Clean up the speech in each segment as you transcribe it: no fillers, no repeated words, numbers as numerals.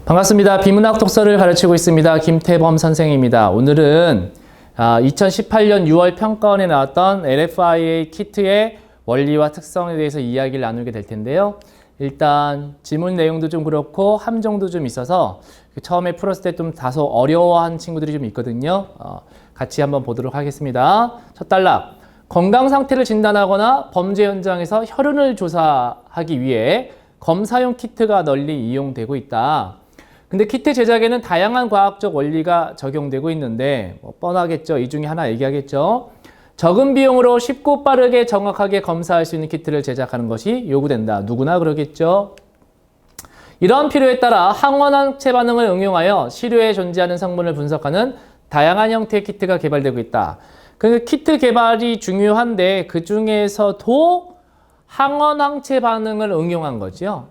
반갑습니다. 비문학 독서를 가르치고 있습니다. 김태범 선생입니다. 오늘은 2018년 6월 평가원에 나왔던 LFIA 키트의 원리와 특성에 대해서 이야기를 나누게 될 텐데요. 일단 지문 내용도 좀 그렇고 함정도 좀 있어서 처음에 풀었을 때 좀 다소 어려워한 친구들이 좀 있거든요. 같이 한번 보도록 하겠습니다. 첫 단락, 건강 상태를 진단하거나 범죄 현장에서 혈흔을 조사하기 위해 검사용 키트가 널리 이용되고 있다. 근데 키트 제작에는 다양한 과학적 원리가 적용되고 있는데 뻔하겠죠. 이 중에 하나 얘기하겠죠. 적은 비용으로 쉽고 빠르게 정확하게 검사할 수 있는 키트를 제작하는 것이 요구된다. 누구나 그러겠죠. 이러한 필요에 따라 항원항체 반응을 응용하여 시료에 존재하는 성분을 분석하는 다양한 형태의 키트가 개발되고 있다. 그 키트 개발이 중요한데 그 중에서도 항원항체 반응을 응용한 거죠.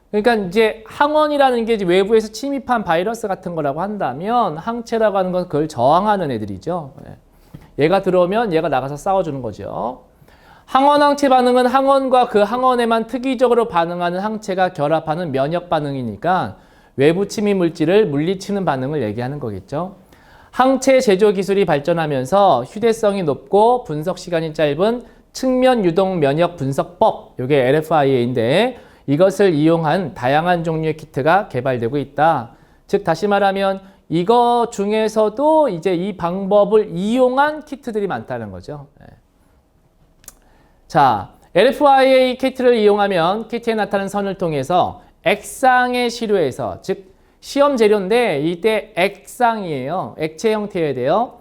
그러니까 이제 항원이라는 게 이제 외부에서 침입한 바이러스 같은 거라고 한다면 항체라고 하는 건 그걸 저항하는 애들이죠. 얘가 들어오면 얘가 나가서 싸워주는 거죠. 항원항체 반응은 항원과 그 항원에만 특이적으로 반응하는 항체가 결합하는 면역 반응이니까 외부 침입 물질을 물리치는 반응을 얘기하는 거겠죠. 항체 제조 기술이 발전하면서 휴대성이 높고 분석 시간이 짧은 측면 유동 면역 분석법, 이게 LFIA인데 이것을 이용한 다양한 종류의 키트가 개발되고 있다. 즉 다시 말하면 이거 중에서도 이제 이 방법을 이용한 키트들이 많다는 거죠. 자, LFIA 키트를 이용하면 키트에 나타나는 선을 통해서 액상의 시료에서, 즉 시험 재료인데 이때 액상이에요. 액체 형태여야 돼요.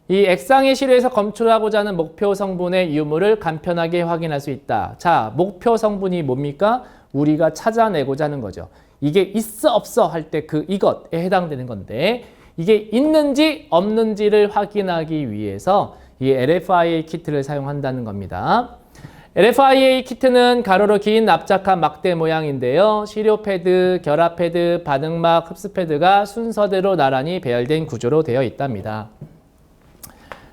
이 액상의 시료에서 검출하고자 하는 목표 성분의 유무를 간편하게 확인할 수 있다. 자, 목표 성분이 뭡니까? 우리가 찾아내고자 하는 거죠. 이게 있어 없어 할 때 그 이것에 해당되는 건데 이게 있는지 없는지를 확인하기 위해서 이 LFIA 키트를 사용한다는 겁니다. LFIA 키트는 가로로 긴 납작한 막대 모양인데요. 시료 패드, 결합 패드, 반응막, 흡수 패드가 순서대로 나란히 배열된 구조로 되어 있답니다.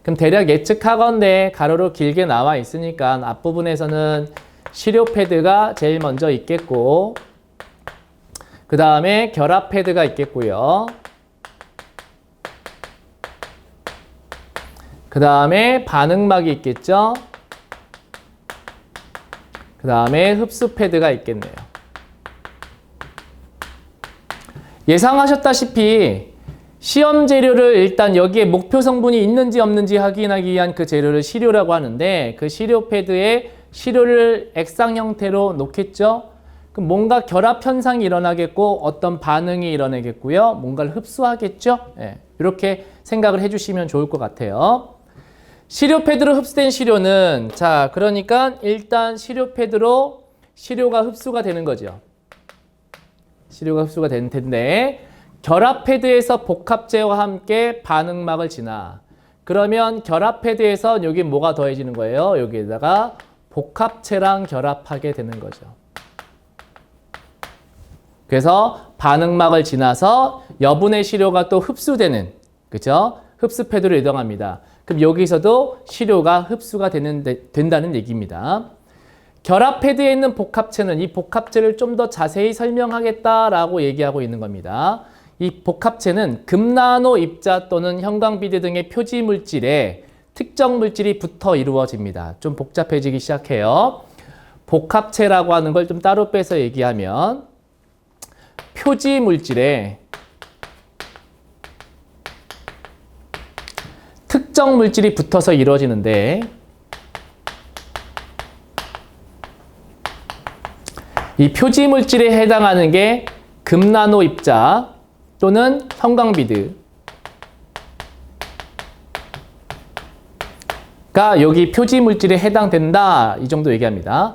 그럼 대략 예측하건대 가로로 길게 나와 있으니까 앞부분에서는 시료 패드가 제일 먼저 있겠고 그 다음에 결합 패드가 있겠고요. 그 다음에 반응막이 있겠죠. 그 다음에 흡수 패드가 있겠네요. 예상하셨다시피 시험 재료를 일단 여기에 목표 성분이 있는지 없는지 확인하기 위한 그 재료를 시료라고 하는데 그 시료 패드에 시료를 액상 형태로 놓겠죠. 그럼 뭔가 결합 현상이 일어나겠고 어떤 반응이 일어나겠고요. 뭔가를 흡수하겠죠. 이렇게 생각을 해주시면 좋을 것 같아요. 시료 패드로 흡수된 시료는 자 그러니까 일단 시료 패드로 시료가 흡수가 되는 거죠. 시료가 흡수가 되는 텐데 결합 패드에서 복합제와 함께 반응막을 지나 그러면 결합 패드에서 여기 뭐가 더해지는 거예요? 여기에다가 복합체랑 결합하게 되는 거죠. 그래서 반응막을 지나서 여분의 시료가 또 흡수되는, 그죠? 흡수 패드로 이동합니다. 그럼 여기서도 시료가 흡수가 된다는 얘기입니다. 결합 패드에 있는 복합체는 이 복합체를 좀 더 자세히 설명하겠다라고 얘기하고 있는 겁니다. 이 복합체는 금나노 입자 또는 형광비드 등의 표지 물질에 특정 물질이 붙어 이루어집니다. 좀 복잡해지기 시작해요. 복합체라고 하는 걸 좀 따로 빼서 얘기하면 표지 물질에 특정 물질이 붙어서 이루어지는데 이 표지 물질에 해당하는 게 금나노 입자 또는 형광비드 가 여기 표지 물질에 해당된다. 이 정도 얘기합니다.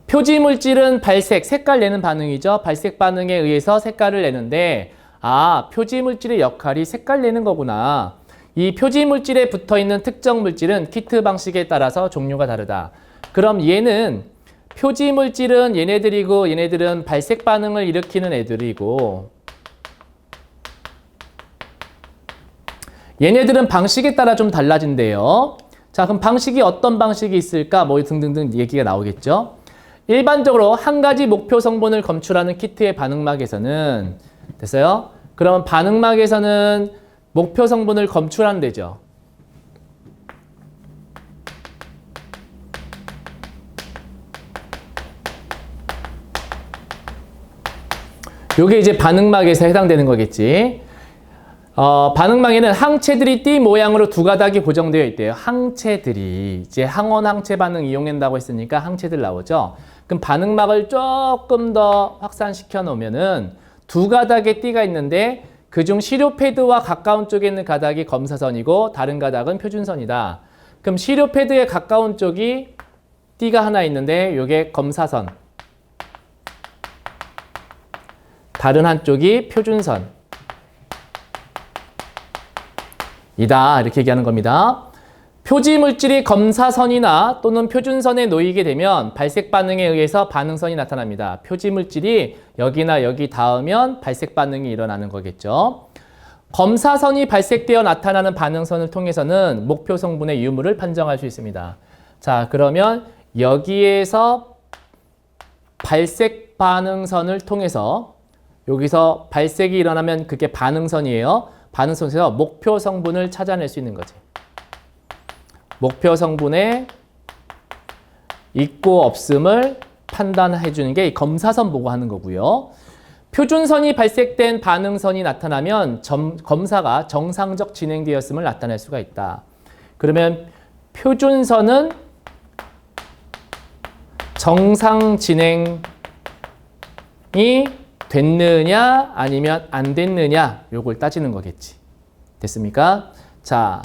표지 물질은 발색, 색깔 내는 반응이죠. 발색 반응에 의해서 색깔을 내는데 표지 물질의 역할이 색깔 내는 거구나. 이 표지 물질에 붙어있는 특정 물질은 키트 방식에 따라서 종류가 다르다. 그럼 얘는 표지 물질은 얘네들이고 얘네들은 발색 반응을 일으키는 애들이고 얘네들은 방식에 따라 좀 달라진대요. 자, 그럼 방식이 어떤 방식이 있을까? 뭐 등등등 얘기가 나오겠죠. 일반적으로 한 가지 목표 성분을 검출하는 키트의 반응막에서는 됐어요? 그러면 반응막에서는 목표 성분을 검출한대죠. 요게 이제 반응막에서 해당되는 거겠지. 반응막에는 항체들이 띠 모양으로 두 가닥이 고정되어 있대요. 항체들이 이제 항원 항체 반응 이용한다고 했으니까 항체들 나오죠. 그럼 반응막을 조금 더 확산시켜 놓으면은 두 가닥의 띠가 있는데 그중 시료 패드와 가까운 쪽에 있는 가닥이 검사선이고 다른 가닥은 표준선이다. 그럼 시료 패드에 가까운 쪽이 띠가 하나 있는데 요게 검사선. 다른 한쪽이 표준선. 이다. 이렇게 얘기하는 겁니다. 표지 물질이 검사선이나 또는 표준선에 놓이게 되면 발색 반응에 의해서 반응선이 나타납니다. 표지 물질이 여기나 여기 닿으면 발색 반응이 일어나는 거겠죠. 검사선이 발색되어 나타나는 반응선을 통해서는 목표 성분의 유무를 판정할 수 있습니다. 자, 그러면 여기에서 발색 반응선을 통해서 여기서 발색이 일어나면 그게 반응선이에요. 반응선에서 목표 성분을 찾아낼 수 있는 거지. 목표 성분의 있고 없음을 판단해 주는 게 검사선 보고 하는 거고요. 표준선이 발색된 반응선이 나타나면 검사가 정상적 진행되었음을 나타낼 수가 있다. 그러면 표준선은 정상 진행이 됐느냐 아니면 안 됐느냐 요걸 따지는 거겠지. 됐습니까? 자,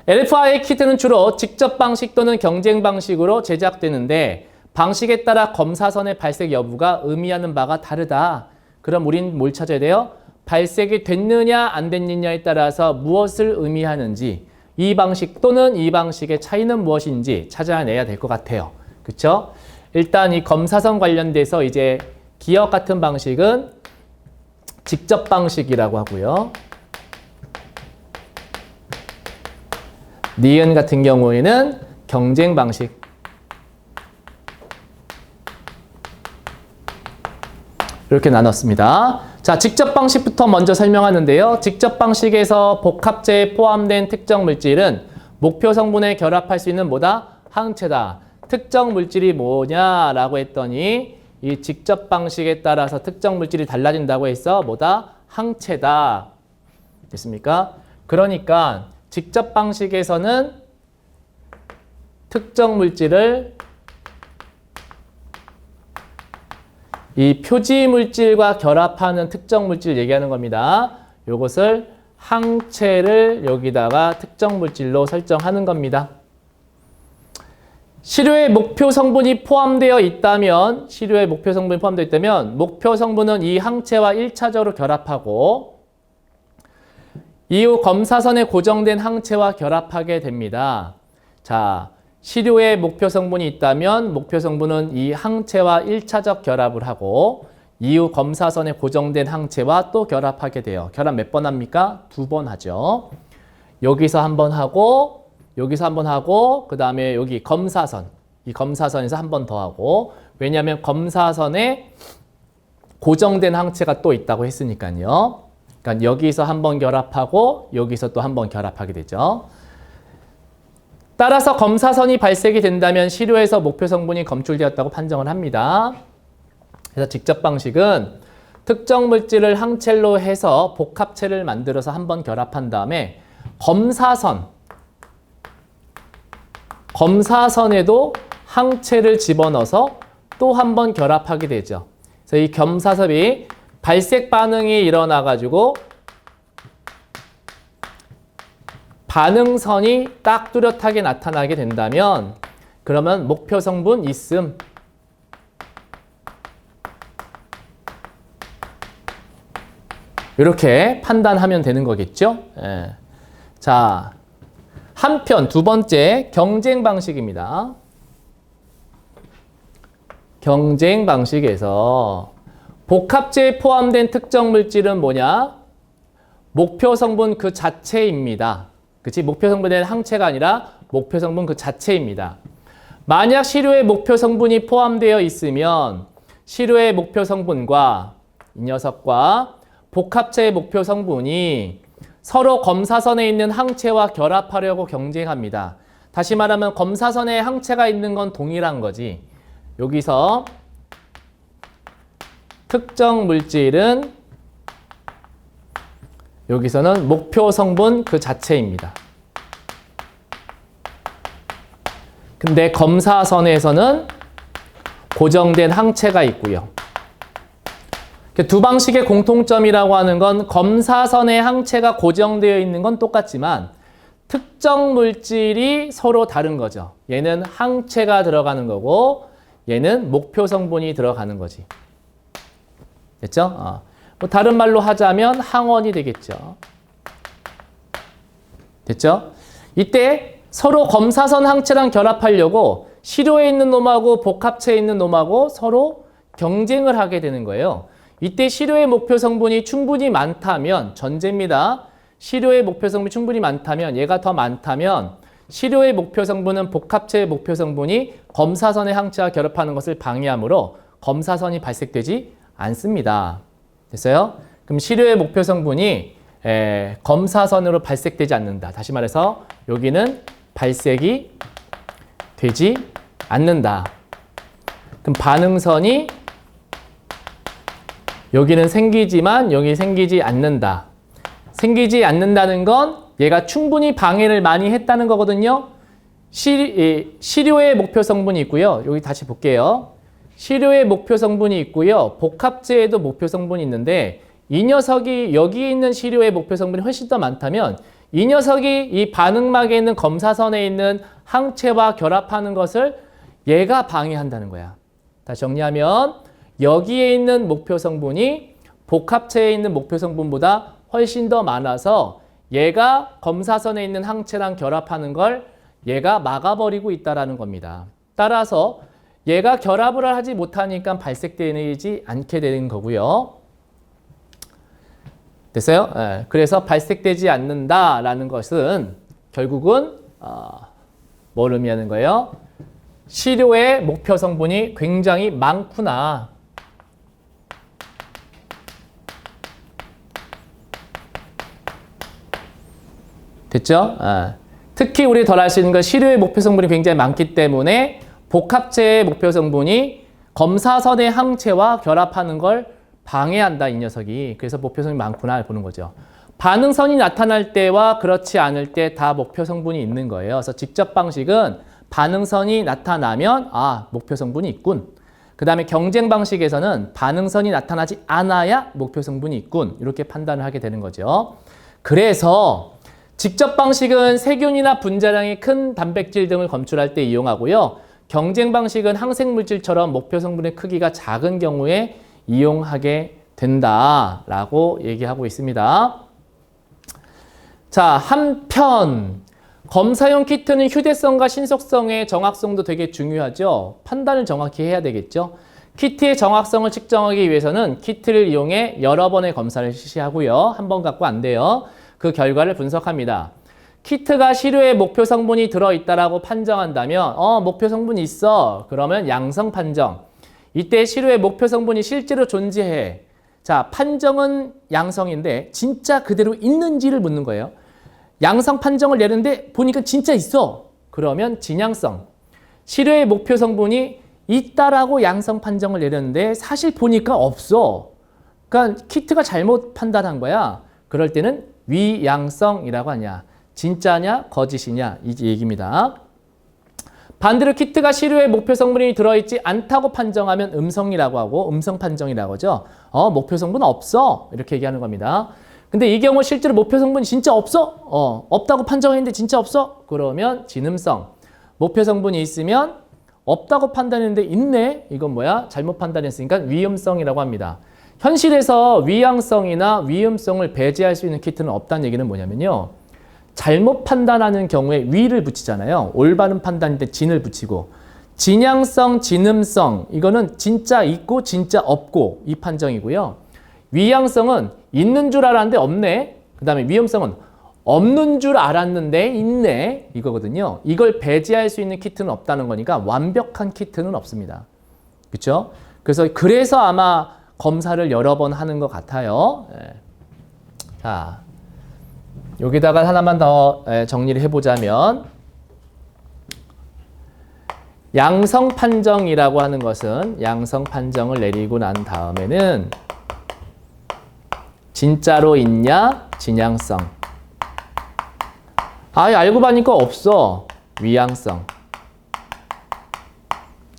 LFI 키트는 주로 직접 방식 또는 경쟁 방식으로 제작되는데 방식에 따라 검사선의 발색 여부가 의미하는 바가 다르다. 그럼 우린 뭘 찾아야 돼요? 발색이 됐느냐 안 됐느냐에 따라서 무엇을 의미하는지 이 방식 또는 이 방식의 차이는 무엇인지 찾아내야 될 것 같아요. 그렇죠? 일단 이 검사선 관련돼서 이제 기억 같은 방식은 직접 방식이라고 하고요. 니은 같은 경우에는 경쟁 방식. 이렇게 나눴습니다. 자, 직접 방식부터 먼저 설명하는데요. 직접 방식에서 복합제에 포함된 특정 물질은 목표 성분에 결합할 수 있는 뭐다? 항체다. 특정 물질이 뭐냐라고 했더니 이 직접 방식에 따라서 특정 물질이 달라진다고 해서 뭐다? 항체다. 됐습니까? 그러니까 직접 방식에서는 특정 물질을 이 표지 물질과 결합하는 특정 물질 얘기하는 겁니다. 이것을 항체를 여기다가 특정 물질로 설정하는 겁니다. 시료에 목표 성분이 포함되어 있다면 목표 성분은 이 항체와 1차적으로 결합하고 이후 검사선에 고정된 항체와 결합하게 됩니다. 자, 시료에 목표 성분이 있다면 목표 성분은 이 항체와 1차적 결합을 하고 이후 검사선에 고정된 항체와 또 결합하게 돼요. 결합 몇 번 합니까? 2번 하죠. 여기서 한 번 하고 여기서 한 번 하고 그 다음에 여기 검사선, 이 검사선에서 한 번 더 하고 왜냐하면 검사선에 고정된 항체가 또 있다고 했으니까요. 그러니까 여기서 한 번 결합하고 여기서 또 한 번 결합하게 되죠. 따라서 검사선이 발색이 된다면 시료에서 목표 성분이 검출되었다고 판정을 합니다. 그래서 직접 방식은 특정 물질을 항체로 해서 복합체를 만들어서 한 번 결합한 다음에 검사선에도 항체를 집어넣어서 또 한 번 결합하게 되죠. 그래서 이 검사선이 발색 반응이 일어나가지고 반응선이 딱 뚜렷하게 나타나게 된다면 그러면 목표 성분 있음. 이렇게 판단하면 되는 거겠죠. 예. 자, 한편 두 번째 경쟁 방식입니다. 경쟁 방식에서 복합제에 포함된 특정 물질은 뭐냐? 목표 성분 그 자체입니다. 그치? 목표 성분에는 항체가 아니라 목표 성분 그 자체입니다. 만약 시료에 목표 성분이 포함되어 있으면 시료의 목표 성분과 이 녀석과 복합체의 목표 성분이 서로 검사선에 있는 항체와 결합하려고 경쟁합니다. 다시 말하면 검사선에 항체가 있는 건 동일한 거지. 여기서 특정 물질은 여기서는 목표 성분 그 자체입니다. 근데 검사선에서는 고정된 항체가 있고요. 두 방식의 공통점이라고 하는 건 검사선의 항체가 고정되어 있는 건 똑같지만 특정 물질이 서로 다른 거죠. 얘는 항체가 들어가는 거고 얘는 목표 성분이 들어가는 거지. 됐죠? 뭐 다른 말로 하자면 항원이 되겠죠. 됐죠? 이때 서로 검사선 항체랑 결합하려고 시료에 있는 놈하고 복합체에 있는 놈하고 서로 경쟁을 하게 되는 거예요. 이때 시료의 목표 성분이 충분히 많다면, 전제입니다. 시료의 목표 성분이 충분히 많다면, 얘가 더 많다면 시료의 목표 성분은 복합체의 목표 성분이 검사선의 항체와 결합하는 것을 방해하므로 검사선이 발색되지 않습니다. 됐어요? 그럼 시료의 목표 성분이 검사선으로 발색되지 않는다. 다시 말해서 여기는 발색이 되지 않는다. 그럼 반응선이 여기는 생기지만 여기 생기지 않는다. 생기지 않는다는 건 얘가 충분히 방해를 많이 했다는 거거든요. 시료의 목표 성분이 있고요. 여기 다시 볼게요. 시료의 목표 성분이 있고요. 복합제에도 목표 성분이 있는데 이 녀석이 여기 있는 시료의 목표 성분이 훨씬 더 많다면 이 녀석이 이 반응막에 있는 검사선에 있는 항체와 결합하는 것을 얘가 방해한다는 거야. 다시 정리하면 여기에 있는 목표 성분이 복합체에 있는 목표 성분보다 훨씬 더 많아서 얘가 검사선에 있는 항체랑 결합하는 걸 얘가 막아버리고 있다는 겁니다. 따라서 얘가 결합을 하지 못하니까 발색되지 않게 되는 거고요. 됐어요? 네. 그래서 발색되지 않는다라는 것은 결국은 뭘 의미하는 거예요? 시료의 목표 성분이 굉장히 많구나. 됐죠? 특히 우리 덜 알 수 있는 건 시료의 목표 성분이 굉장히 많기 때문에 복합체의 목표 성분이 검사선의 항체와 결합하는 걸 방해한다, 이 녀석이. 그래서 목표 성분이 많구나 보는 거죠. 반응선이 나타날 때와 그렇지 않을 때 다 목표 성분이 있는 거예요. 그래서 직접 방식은 반응선이 나타나면 목표 성분이 있군. 그 다음에 경쟁 방식에서는 반응선이 나타나지 않아야 목표 성분이 있군. 이렇게 판단을 하게 되는 거죠. 그래서 직접 방식은 세균이나 분자량이 큰 단백질 등을 검출할 때 이용하고요. 경쟁 방식은 항생물질처럼 목표 성분의 크기가 작은 경우에 이용하게 된다라고 얘기하고 있습니다. 자, 한편 검사용 키트는 휴대성과 신속성의 정확성도 되게 중요하죠. 판단을 정확히 해야 되겠죠. 키트의 정확성을 측정하기 위해서는 키트를 이용해 여러 번의 검사를 실시하고요. 한 번 갖고 안 돼요. 그 결과를 분석합니다. 키트가 시료에 목표 성분이 들어있다라고 판정한다면 목표 성분이 있어. 그러면 양성 판정. 이때 시료에 목표 성분이 실제로 존재해. 자, 판정은 양성인데 진짜 그대로 있는지를 묻는 거예요. 양성 판정을 내는데 보니까 진짜 있어. 그러면 진양성. 시료의 목표 성분이 있다라고 양성 판정을 내렸는데 사실 보니까 없어. 그러니까 키트가 잘못 판단한 거야. 그럴 때는 위양성이라고 하냐. 진짜냐 거짓이냐 이 얘기입니다. 반대로 키트가 시료에 목표 성분이 들어있지 않다고 판정하면 음성이라고 하고 음성 판정이라고 하죠. 목표 성분 없어. 이렇게 얘기하는 겁니다. 근데 이 경우 실제로 목표 성분이 진짜 없어? 없다고 판정했는데 진짜 없어? 그러면 진음성. 목표 성분이 있으면 없다고 판단했는데 있네? 이건 뭐야? 잘못 판단했으니까 위음성이라고 합니다. 현실에서 위양성이나 위음성을 배제할 수 있는 키트는 없다는 얘기는 뭐냐면요. 잘못 판단하는 경우에 위를 붙이잖아요. 올바른 판단인데 진을 붙이고. 진양성, 진음성 이거는 진짜 있고 진짜 없고 이 판정이고요. 위양성은 있는 줄 알았는데 없네. 그 다음에 위음성은 없는 줄 알았는데 있네. 이거거든요. 이걸 배제할 수 있는 키트는 없다는 거니까 완벽한 키트는 없습니다. 그렇죠? 그래서 아마 검사를 여러 번 하는 것 같아요. 예. 자, 여기다가 하나만 더 정리를 해보자면 양성 판정이라고 하는 것은 양성 판정을 내리고 난 다음에는 진짜로 있냐, 진양성. 알고 보니까 없어. 위양성.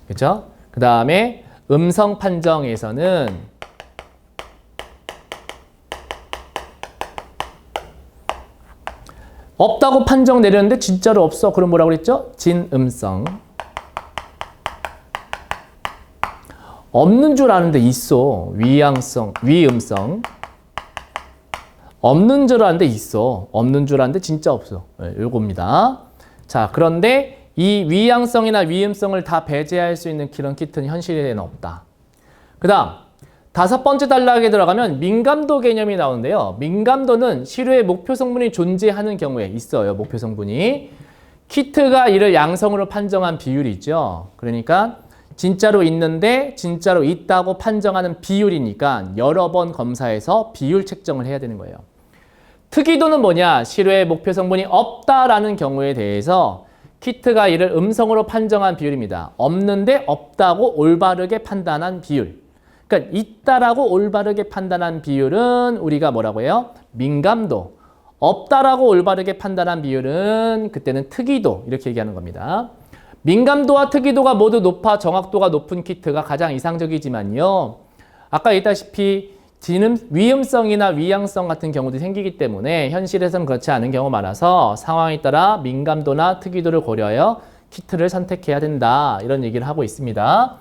그렇죠? 그 다음에 음성 판정에서는 없다고 판정 내렸는데 진짜로 없어. 그럼 뭐라고 그랬죠? 진음성. 없는 줄 아는데 있어. 위양성, 위음성. 없는 줄 아는데 있어. 없는 줄 아는데 진짜 없어. 네, 요겁니다. 자, 그런데 이 위양성이나 위음성을 다 배제할 수 있는 그런 키트는 현실에는 없다. 그 다음, 5번째 단락에 들어가면 민감도 개념이 나오는데요. 민감도는 시료의 목표 성분이 존재하는 경우에 있어요. 목표 성분이. 키트가 이를 양성으로 판정한 비율이 있죠. 그러니까 진짜로 있는데 진짜로 있다고 판정하는 비율이니까 여러 번 검사해서 비율 책정을 해야 되는 거예요. 특이도는 뭐냐? 시료의 목표 성분이 없다라는 경우에 대해서 키트가 이를 음성으로 판정한 비율입니다. 없는데 없다고 올바르게 판단한 비율. 그러니까 있다라고 올바르게 판단한 비율은 우리가 뭐라고 해요? 민감도. 없다라고 올바르게 판단한 비율은 그때는 특이도 이렇게 얘기하는 겁니다. 민감도와 특이도가 모두 높아 정확도가 높은 키트가 가장 이상적이지만요. 아까 얘기했다시피 위음성이나 위양성 같은 경우도 생기기 때문에 현실에서는 그렇지 않은 경우가 많아서 상황에 따라 민감도나 특이도를 고려하여 키트를 선택해야 된다. 이런 얘기를 하고 있습니다.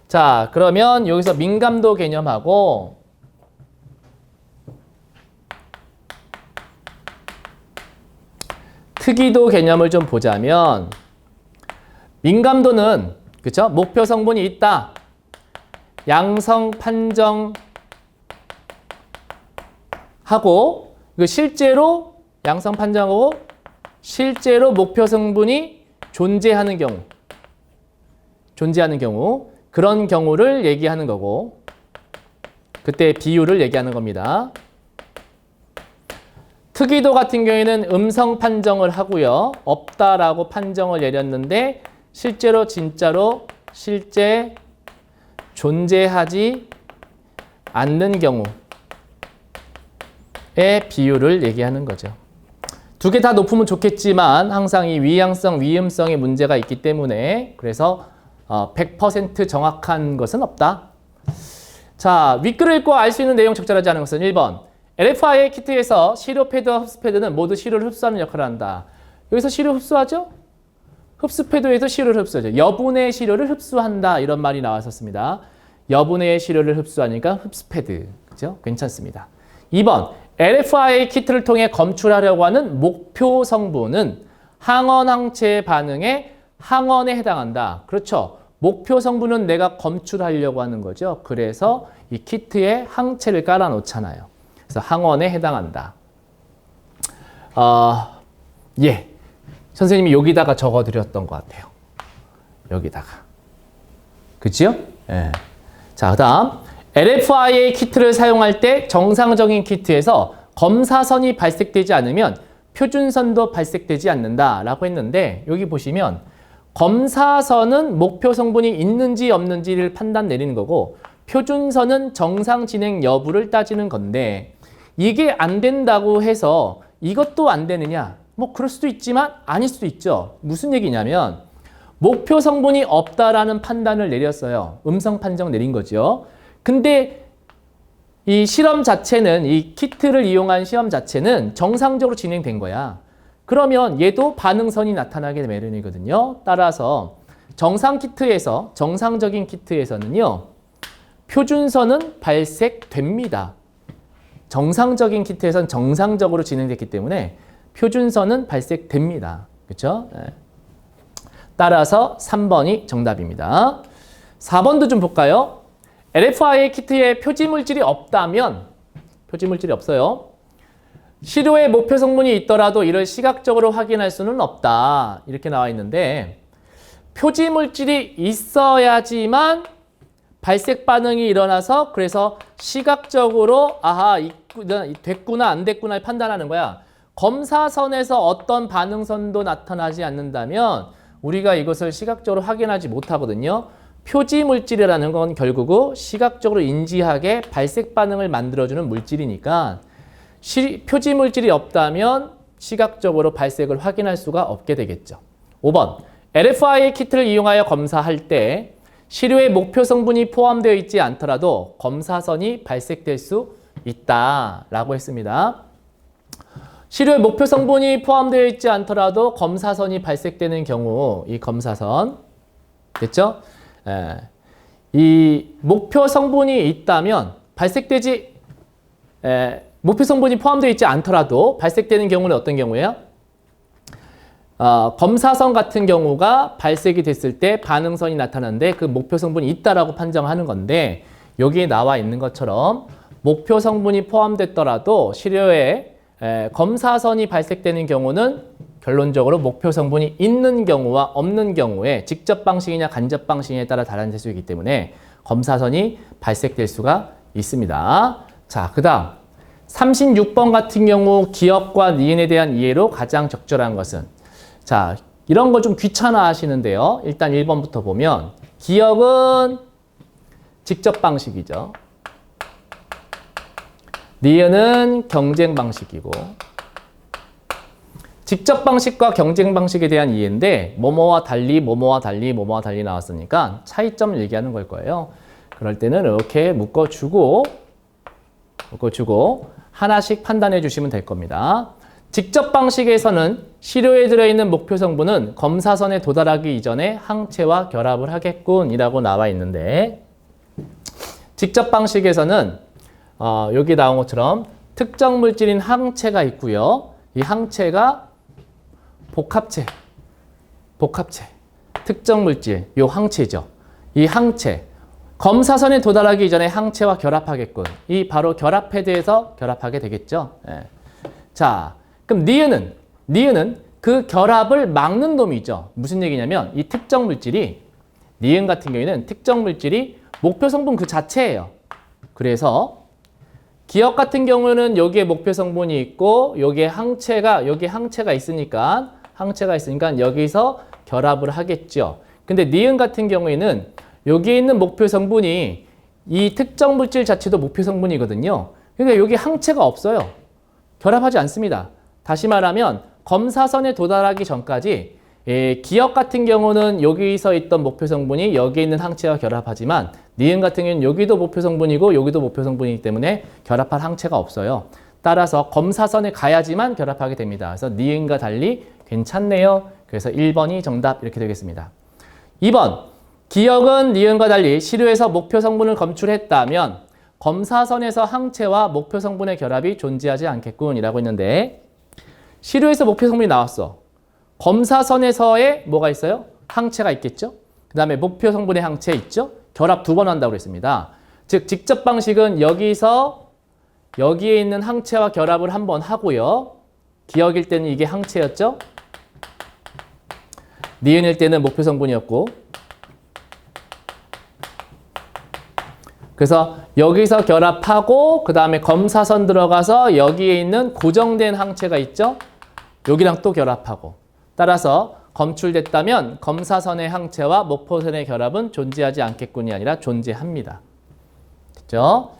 자, 그러면 여기서 민감도 개념하고 특이도 개념을 좀 보자면 민감도는 그쵸? 목표 성분이 있다. 양성 판정 하고 실제로 양성 판정하고 실제로 목표 성분이 존재하는 경우 그런 경우를 얘기하는 거고 그때 비율을 얘기하는 겁니다. 특이도 같은 경우에는 음성 판정을 하고요. 없다라고 판정을 내렸는데 실제로 진짜로 실제 존재하지 않는 경우의 비율을 얘기하는 거죠. 두 개 다 높으면 좋겠지만 항상 이 위양성, 위음성의 문제가 있기 때문에 그래서 100% 정확한 것은 없다. 자, 윗글을 읽고 알 수 있는 내용 적절하지 않은 것은 1번. LFIA 키트에서 시료 패드와 흡수 패드는 모두 시료를 흡수하는 역할을 한다. 여기서 시료 흡수하죠? 흡수 패드에서 시료를 흡수하죠. 여분의 시료를 흡수한다. 이런 말이 나왔었습니다. 여분의 시료를 흡수하니까 흡수 패드. 그죠? 괜찮습니다. 2번. LFIA 키트를 통해 검출하려고 하는 목표 성분은 항원 항체의 반응에 항원에 해당한다. 그렇죠. 목표 성분은 내가 검출하려고 하는 거죠. 그래서 이 키트에 항체를 깔아 놓잖아요. 그래서 항원에 해당한다. 예. 선생님이 여기다가 적어드렸던 것 같아요. 여기다가. 그치요? 예. 자, 그 다음. LFIA 키트를 사용할 때 정상적인 키트에서 검사선이 발색되지 않으면 표준선도 발색되지 않는다라고 했는데 여기 보시면 검사선은 목표 성분이 있는지 없는지를 판단 내리는 거고 표준선은 정상 진행 여부를 따지는 건데 이게 안 된다고 해서 이것도 안 되느냐? 뭐 그럴 수도 있지만 아닐 수도 있죠. 무슨 얘기냐면 목표 성분이 없다라는 판단을 내렸어요. 음성 판정 내린 거죠. 근데 이 실험 자체는 이 키트를 이용한 시험 자체는 정상적으로 진행된 거야. 그러면 얘도 반응선이 나타나게 되는 마련이거든요. 따라서 정상적인 키트에서는요. 표준선은 발색됩니다. 정상적인 키트에서는 정상적으로 진행됐기 때문에 표준선은 발색됩니다. 그렇죠? 네. 따라서 3번이 정답입니다. 4번도 좀 볼까요? LFIA 키트에 표지물질이 없다면 표지물질이 없어요. 시료의 목표 성분이 있더라도 이를 시각적으로 확인할 수는 없다. 이렇게 나와 있는데 표지물질이 있어야지만 발색 반응이 일어나서 그래서 시각적으로 아하 됐구나 안 됐구나를 판단하는 거야. 검사선에서 어떤 반응선도 나타나지 않는다면 우리가 이것을 시각적으로 확인하지 못하거든요. 표지 물질이라는 건 결국은 시각적으로 인지하게 발색 반응을 만들어주는 물질이니까 표지 물질이 없다면 시각적으로 발색을 확인할 수가 없게 되겠죠. 5번 LFIA 키트를 이용하여 검사할 때 시료에 목표 성분이 포함되어 있지 않더라도 검사선이 발색될 수 있다라고 했습니다. 시료에 목표 성분이 포함되어 있지 않더라도 검사선이 발색되는 경우 이 검사선 됐죠? 이 목표 성분이 있다면 발색되지 목표 성분이 포함되어 있지 않더라도 발색되는 경우는 어떤 경우예요? 검사선 같은 경우가 발색이 됐을 때 반응선이 나타나는데 그 목표 성분이 있다라고 판정하는 건데 여기에 나와 있는 것처럼 목표 성분이 포함됐더라도 시료에 검사선이 발색되는 경우는 결론적으로 목표 성분이 있는 경우와 없는 경우에 직접 방식이냐 간접 방식에 따라 달라질 수 있기 때문에 검사선이 발색될 수가 있습니다. 자, 그 다음 36번 같은 경우 기억과 니은에 대한 이해로 가장 적절한 것은 자, 이런 거 좀 귀찮아 하시는데요. 일단 1번부터 보면 기억은 직접 방식이죠. 니은은 경쟁 방식이고 직접 방식과 경쟁 방식에 대한 이해인데 뭐뭐와 달리 뭐뭐와 달리 뭐뭐와 달리 나왔으니까 차이점을 얘기하는 걸 거예요. 그럴 때는 이렇게 묶어주고 하나씩 판단해 주시면 될 겁니다. 직접 방식에서는 시료에 들어있는 목표 성분은 검사선에 도달하기 이전에 항체와 결합을 하겠군 이라고 나와 있는데 직접 방식에서는 여기 나온 것처럼 특정 물질인 항체가 있고요. 이 항체가 복합체, 특정 물질, 요 항체죠. 이 항체, 검사선에 도달하기 이전에 항체와 결합하겠군. 이 바로 결합 헤드에서 결합하게 되겠죠. 자, 그럼 니은은 그 결합을 막는 놈이죠. 무슨 얘기냐면 이 특정 물질이 니은 같은 경우에는 특정 물질이 목표 성분 그 자체예요. 그래서 기억 같은 경우는 여기에 목표 성분이 있고 여기에 항체가 있으니까 여기서 결합을 하겠죠. 근데 니은 같은 경우에는 여기에 있는 목표 성분이 이 특정 물질 자체도 목표 성분이거든요. 그러니까 여기 항체가 없어요. 결합하지 않습니다. 다시 말하면 검사선에 도달하기 전까지 기억 같은 경우는 여기서 있던 목표 성분이 여기에 있는 항체와 결합하지만 니은 같은 경우는 여기도 목표 성분이고 여기도 목표 성분이기 때문에 결합할 항체가 없어요. 따라서 검사선에 가야지만 결합하게 됩니다. 그래서 니은과 달리 괜찮네요. 그래서 1번이 정답 이렇게 되겠습니다. 2번 기억은 니은과 달리 시료에서 목표 성분을 검출했다면 검사선에서 항체와 목표 성분의 결합이 존재하지 않겠군 이라고 했는데 시료에서 목표 성분이 나왔어. 검사선에서의 뭐가 있어요? 항체가 있겠죠? 그 다음에 목표 성분의 항체 있죠? 결합 2번 한다고 그랬습니다. 즉 직접 방식은 여기에 있는 항체와 결합을 한번 하고요. 기억일 때는 이게 항체였죠? 니은일 때는 목표 성분이었고 그래서 여기서 결합하고 그 다음에 검사선 들어가서 여기에 있는 고정된 항체가 있죠? 여기랑 또 결합하고 따라서 검출됐다면 검사선의 항체와 목표선의 결합은 존재하지 않겠군이 아니라 존재합니다. 됐죠?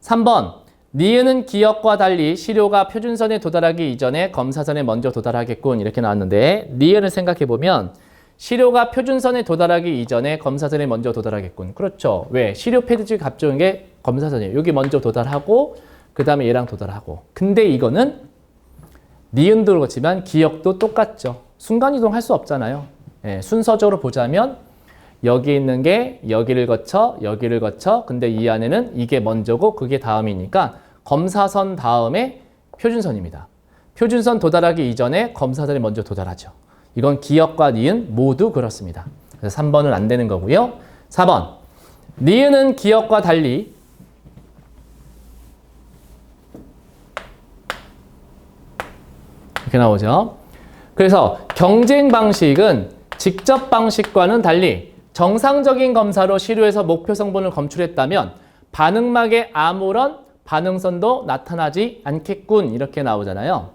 3번 니은은 기억과 달리 시료가 표준선에 도달하기 이전에 검사선에 먼저 도달하겠군 이렇게 나왔는데 니은을 생각해보면 시료가 표준선에 도달하기 이전에 검사선에 먼저 도달하겠군. 그렇죠. 왜? 시료 패드지 값좋은 게 검사선이에요. 여기 먼저 도달하고 그 다음에 얘랑 도달하고 근데 이거는 니은도 그렇지만 기억도 똑같죠. 순간이동 할 수 없잖아요. 순서적으로 보자면 여기 있는 게 여기를 거쳐 근데 이 안에는 이게 먼저고 그게 다음이니까 검사선 다음에 표준선입니다. 표준선 도달하기 이전에 검사선에 먼저 도달하죠. 이건 기억과 니은 모두 그렇습니다. 그래서 3번은 안 되는 거고요. 4번 니은은 기억과 달리 이렇게 나오죠. 그래서 경쟁 방식은 직접 방식과는 달리 정상적인 검사로 시료에서 목표 성분을 검출했다면 반응막에 아무런 반응선도 나타나지 않겠군. 이렇게 나오잖아요.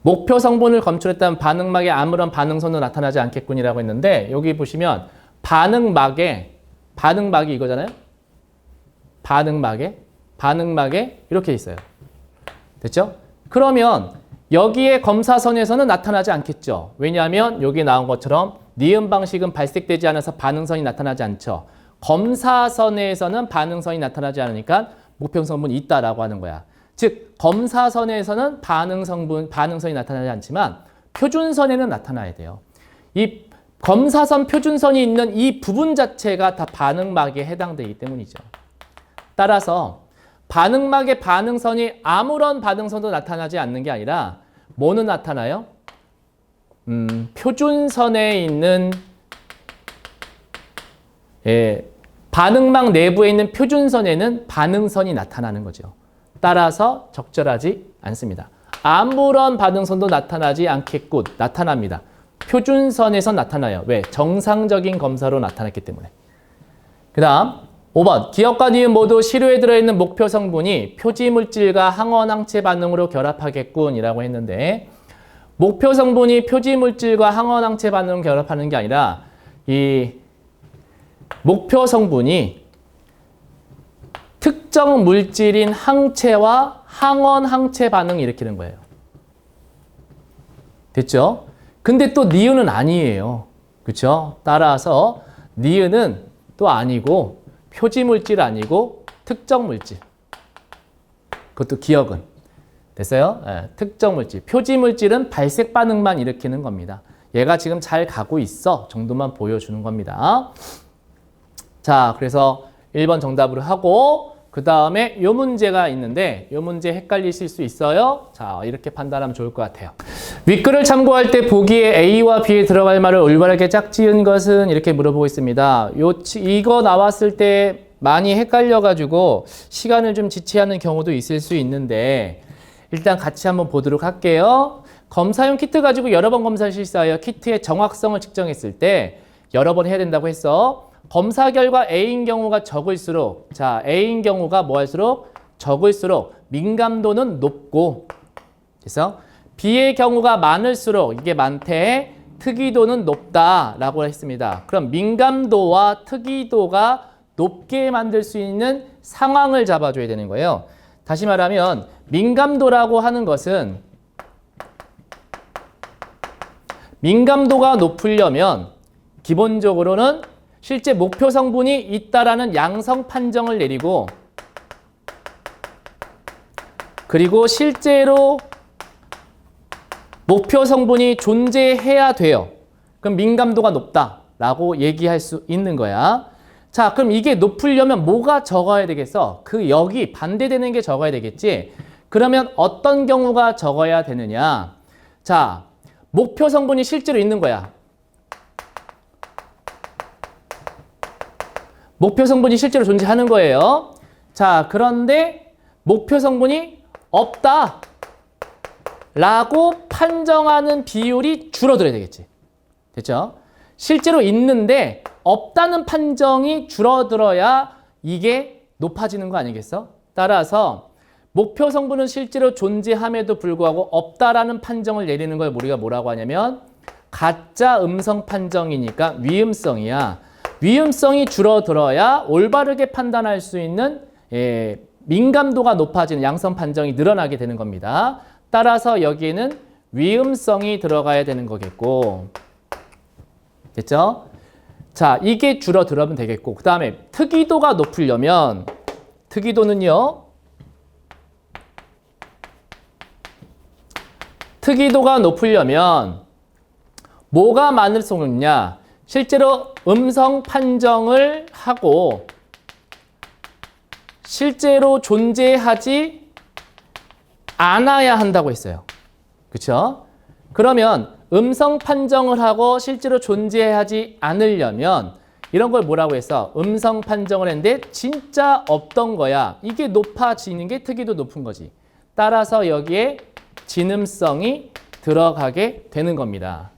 목표 성분을 검출했다면 반응막에 아무런 반응선도 나타나지 않겠군이라고 했는데 여기 보시면 반응막이 이거잖아요. 반응막에 이렇게 있어요. 됐죠? 그러면 여기에 검사선에서는 나타나지 않겠죠. 왜냐하면 여기 나온 것처럼 니은 방식은 발색되지 않아서 반응선이 나타나지 않죠. 검사선에서는 반응선이 나타나지 않으니까 목표 성분이 있다라고 하는 거야. 즉 검사선에서는 반응선이 나타나지 않지만 표준선에는 나타나야 돼요. 이 검사선 표준선이 있는 이 부분 자체가 다 반응막에 해당되기 때문이죠. 따라서 반응막의 반응선이 아무런 반응선도 나타나지 않는 게 아니라 뭐는 나타나요? 표준선에 있는 반응막 내부에 있는 표준선에는 반응선이 나타나는 거죠. 따라서 적절하지 않습니다. 아무런 반응선도 나타나지 않겠고 나타납니다. 표준선에서 나타나요. 왜? 정상적인 검사로 나타났기 때문에. 그 다음 5번 기억과 니은 모두 시료에 들어있는 목표 성분이 표지물질과 항원항체 반응으로 결합하겠군 이라고 했는데 목표 성분이 표지물질과 항원항체 반응으로 결합하는 게 아니라 이 목표 성분이 특정 물질인 항체와 항원항체 반응을 일으키는 거예요. 됐죠? 근데 또 니은은 아니에요. 그렇죠? 따라서 니은은 또 아니고 표지물질 아니고 특정 물질. 그것도 기억은. 됐어요? 네, 특정 물질. 표지물질은 발색 반응만 일으키는 겁니다. 얘가 지금 잘 가고 있어 정도만 보여주는 겁니다. 자, 그래서 1번 정답으로 하고 그 다음에 요 문제가 있는데 요 문제 헷갈리실 수 있어요. 자, 이렇게 판단하면 좋을 것 같아요. 윗글을 참고할 때 보기에 A와 B에 들어갈 말을 올바르게 짝지은 것은 이렇게 물어보고 있습니다. 이거 나왔을 때 많이 헷갈려가지고 시간을 좀 지체하는 경우도 있을 수 있는데 일단 같이 한번 보도록 할게요. 검사용 키트 가지고 여러 번 검사를 실시하여 키트의 정확성을 측정했을 때 여러 번 해야 된다고 했어. 검사 결과 A인 경우가 적을수록 자 A인 경우가 뭐 할수록 적을수록 민감도는 높고 그래서 B의 경우가 많을수록 이게 많대 특이도는 높다라고 했습니다. 그럼 민감도와 특이도가 높게 만들 수 있는 상황을 잡아줘야 되는 거예요. 다시 말하면 민감도라고 하는 것은 민감도가 높으려면 기본적으로는 실제 목표 성분이 있다라는 양성 판정을 내리고 그리고 실제로 목표 성분이 존재해야 돼요. 그럼 민감도가 높다라고 얘기할 수 있는 거야. 자, 그럼 이게 높으려면 뭐가 적어야 되겠어? 그 여기 반대되는 게 적어야 되겠지? 그러면 어떤 경우가 적어야 되느냐? 자, 목표 성분이 실제로 있는 거야. 목표 성분이 실제로 존재하는 거예요. 자, 그런데 목표 성분이 없다 라고 판정하는 비율이 줄어들어야 되겠지. 됐죠? 실제로 있는데 없다는 판정이 줄어들어야 이게 높아지는 거 아니겠어? 따라서 목표 성분은 실제로 존재함에도 불구하고 없다라는 판정을 내리는 걸 우리가 뭐라고 하냐면 가짜 음성 판정이니까 위음성이야. 위험성이 줄어들어야 올바르게 판단할 수 있는 민감도가 높아지는 양성 판정이 늘어나게 되는 겁니다. 따라서 여기에는 위험성이 들어가야 되는 거겠고 됐죠? 자, 이게 줄어들면 되겠고 그 다음에 특이도가 높으려면 특이도는요 특이도가 높으려면 뭐가 많을수록 높냐? 실제로 음성 판정을 하고 실제로 존재하지 않아야 한다고 했어요. 그렇죠? 그러면 음성 판정을 하고 실제로 존재하지 않으려면 이런 걸 뭐라고 했어? 음성 판정을 했는데 진짜 없던 거야. 이게 높아지는 게 특이도 높은 거지. 따라서 여기에 진음성이 들어가게 되는 겁니다.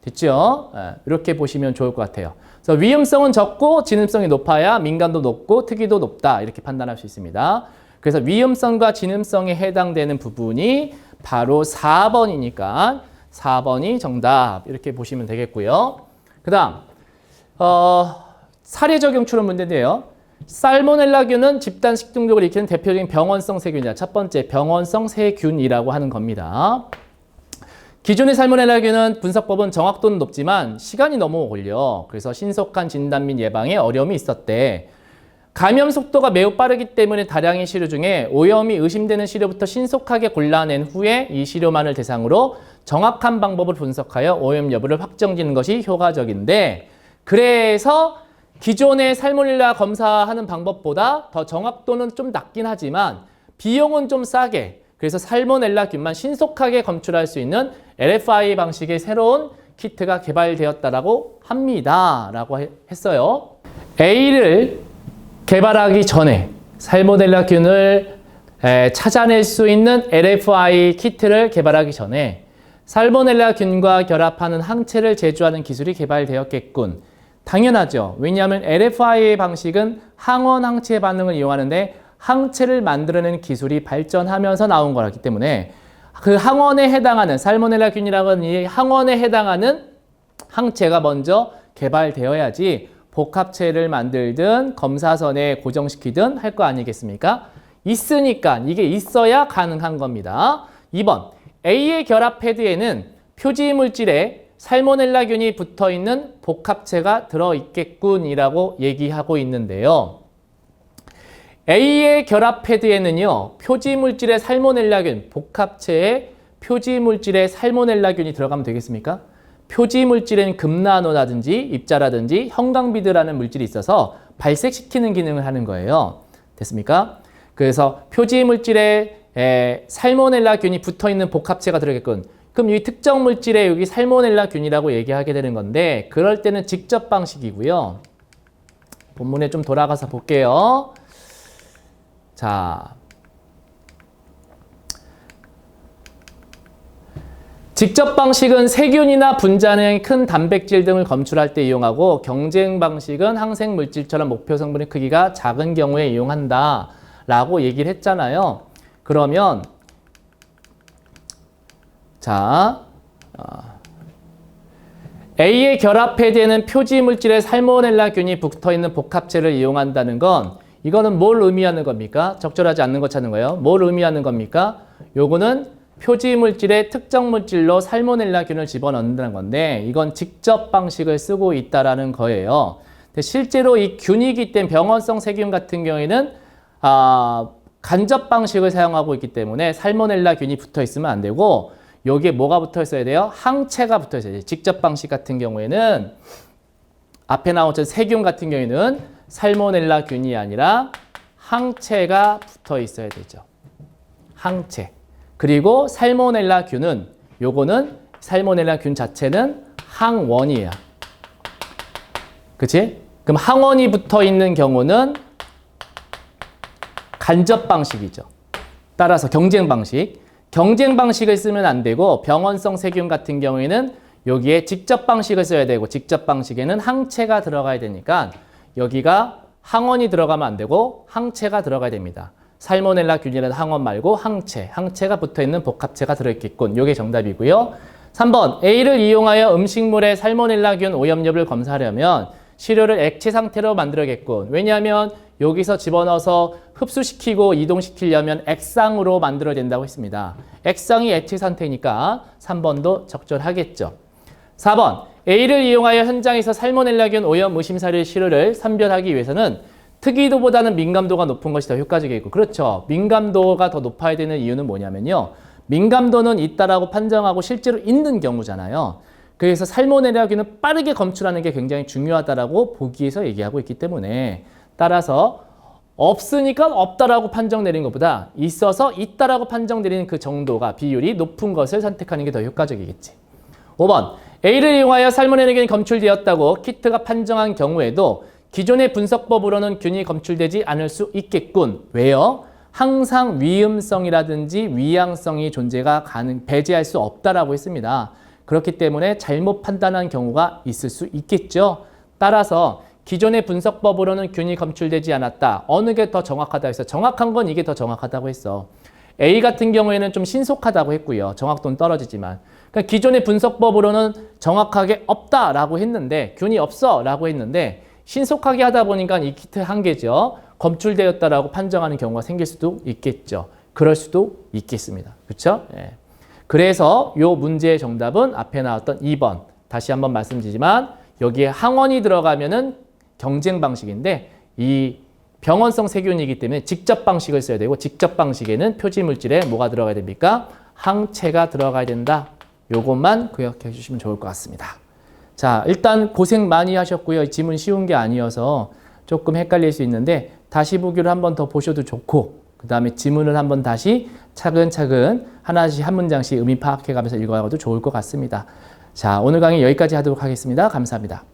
됐죠? 이렇게 보시면 좋을 것 같아요. 그래서 위험성은 적고 진음성이 높아야 민감도 높고 특이도 높다 이렇게 판단할 수 있습니다. 그래서 위험성과 진음성에 해당되는 부분이 바로 4번이니까 4번이 정답 이렇게 보시면 되겠고요. 그 다음 사례 적용 추론 문제인데요. 살모넬라균은 집단 식중독을 일으키는 대표적인 병원성 세균이다. 첫 번째 병원성 세균이라고 하는 겁니다. 기존의 살모넬라균은 분석법은 정확도는 높지만 시간이 너무 걸려. 그래서 신속한 진단 및 예방에 어려움이 있었대. 감염 속도가 매우 빠르기 때문에 다량의 시료 중에 오염이 의심되는 시료부터 신속하게 골라낸 후에 이 시료만을 대상으로 정확한 방법을 분석하여 오염 여부를 확정짓는 것이 효과적인데, 그래서 기존의 살모넬라 검사하는 방법보다 더 정확도는 좀 낮긴 하지만 비용은 좀 싸게, 그래서 살모넬라균만 신속하게 검출할 수 있는 LFI 방식의 새로운 키트가 개발되었다라고 합니다. 라고 했어요. A를 개발하기 전에 살모넬라균을 찾아낼 수 있는 LFI 키트를 개발하기 전에 살모넬라균과 결합하는 항체를 제조하는 기술이 개발되었겠군. 당연하죠. 왜냐하면 LFI 방식은 항원 항체 반응을 이용하는데 항체를 만들어내는 기술이 발전하면서 나온 거기 때문에 그 항원에 해당하는 살모넬라균이라고 하는 이 항원에 해당하는 항체가 먼저 개발되어야지 복합체를 만들든 검사선에 고정시키든 할 거 아니겠습니까? 있으니까 이게 있어야 가능한 겁니다. 2번 A의 결합 패드에는 표지 물질에 살모넬라균이 붙어있는 복합체가 들어있겠군이라고 얘기하고 있는데요. A의 결합 패드에는요, 표지물질의 살모넬라균, 복합체에 표지물질의 살모넬라균이 들어가면 되겠습니까? 표지물질엔 금나노라든지 입자라든지 형광비드라는 물질이 있어서 발색시키는 기능을 하는 거예요. 됐습니까? 그래서 표지물질에 살모넬라균이 붙어있는 복합체가 들어가겠군. 그럼 이 특정 물질에 여기 살모넬라균이라고 얘기하게 되는 건데, 그럴 때는 직접 방식이고요. 본문에 좀 돌아가서 볼게요. 자, 직접 방식은 세균이나 분자의 큰 단백질 등을 검출할 때 이용하고, 경쟁 방식은 항생 물질처럼 목표 성분의 크기가 작은 경우에 이용한다 라고 얘기를 했잖아요. 그러면 자, A의 결합 패드에는 표지 물질에 살모넬라균이 붙어있는 복합체를 이용한다는 건 이거는 뭘 의미하는 겁니까? 적절하지 않는 거 찾는 거예요. 뭘 의미하는 겁니까? 요거는 표지 물질에 특정 물질로 살모넬라균을 집어넣는다는 건데, 이건 직접 방식을 쓰고 있다라는 거예요. 근데 실제로 이 균이기 때문에 병원성 세균 같은 경우에는 간접 방식을 사용하고 있기 때문에 살모넬라균이 붙어 있으면 안 되고, 여기에 뭐가 붙어 있어야 돼요? 항체가 붙어 있어야 돼요. 직접 방식 같은 경우에는 앞에 나온 세균 같은 경우에는 살모넬라균이 아니라 항체가 붙어 있어야 되죠. 항체. 그리고 살모넬라균은 요거는 살모넬라균 자체는 항원이에요. 그치? 그럼 항원이 붙어 있는 경우는 간접 방식이죠. 따라서 경쟁 방식. 경쟁 방식을 쓰면 안 되고, 병원성 세균 같은 경우에는 여기에 직접 방식을 써야 되고, 직접 방식에는 항체가 들어가야 되니까 여기가 항원이 들어가면 안 되고 항체가 들어가야 됩니다. 살모넬라균이라는 항원 말고 항체가 붙어있는 복합체가 들어있겠군. 이게 정답이고요. 3번 A를 이용하여 음식물의 살모넬라균 오염 여부를 검사하려면 시료를 액체 상태로 만들어야겠군. 왜냐하면 여기서 집어넣어서 흡수시키고 이동시키려면 액상으로 만들어야 된다고 했습니다. 액상이 액체 상태니까 3번도 적절하겠죠. 4번 A를 이용하여 현장에서 살모넬라균 오염 의심 사례 시료를 선별하기 위해서는 특이도보다는 민감도가 높은 것이 더 효과적이고, 그렇죠. 민감도가 더 높아야 되는 이유는 뭐냐면요. 민감도는 있다라고 판정하고 실제로 있는 경우잖아요. 그래서 살모넬라균은 빠르게 검출하는 게 굉장히 중요하다라고 보기에서 얘기하고 있기 때문에, 따라서 없으니까 없다라고 판정 내린 것보다 있어서 있다라고 판정 내리는 그 정도가 비율이 높은 것을 선택하는 게 더 효과적이겠지. 5번 A를 이용하여 살모넬라균이 검출되었다고 키트가 판정한 경우에도 기존의 분석법으로는 균이 검출되지 않을 수 있겠군. 왜요? 항상 위음성이라든지 위양성이 배제할 수 없다라고 했습니다. 그렇기 때문에 잘못 판단한 경우가 있을 수 있겠죠. 따라서 기존의 분석법으로는 균이 검출되지 않았다. 어느 게 더 정확하다 해서 정확한 건 이게 더 정확하다고 했어. A 같은 경우에는 좀 신속하다고 했고요. 정확도는 떨어지지만. 그러니까 기존의 분석법으로는 정확하게 없다라고 했는데 균이 없어라고 했는데 신속하게 하다 보니까 이 키트 한계죠. 검출되었다라고 판정하는 경우가 생길 수도 있겠죠. 그럴 수도 있겠습니다. 그렇죠? 예. 그래서 이 문제의 정답은 앞에 나왔던 2번. 다시 한번 말씀드리지만 여기에 항원이 들어가면은 경쟁 방식인데 이 병원성 세균이기 때문에 직접 방식을 써야 되고 직접 방식에는 표지 물질에 뭐가 들어가야 됩니까? 항체가 들어가야 된다. 요것만 기억해 주시면 좋을 것 같습니다. 자, 일단 고생 많이 하셨고요. 지문 쉬운 게 아니어서 조금 헷갈릴 수 있는데 다시 보기를 한 번 더 보셔도 좋고 그 다음에 지문을 한번 다시 차근차근 하나씩 한 문장씩 의미 파악해 가면서 읽어가도 좋을 것 같습니다. 자, 오늘 강의 여기까지 하도록 하겠습니다. 감사합니다.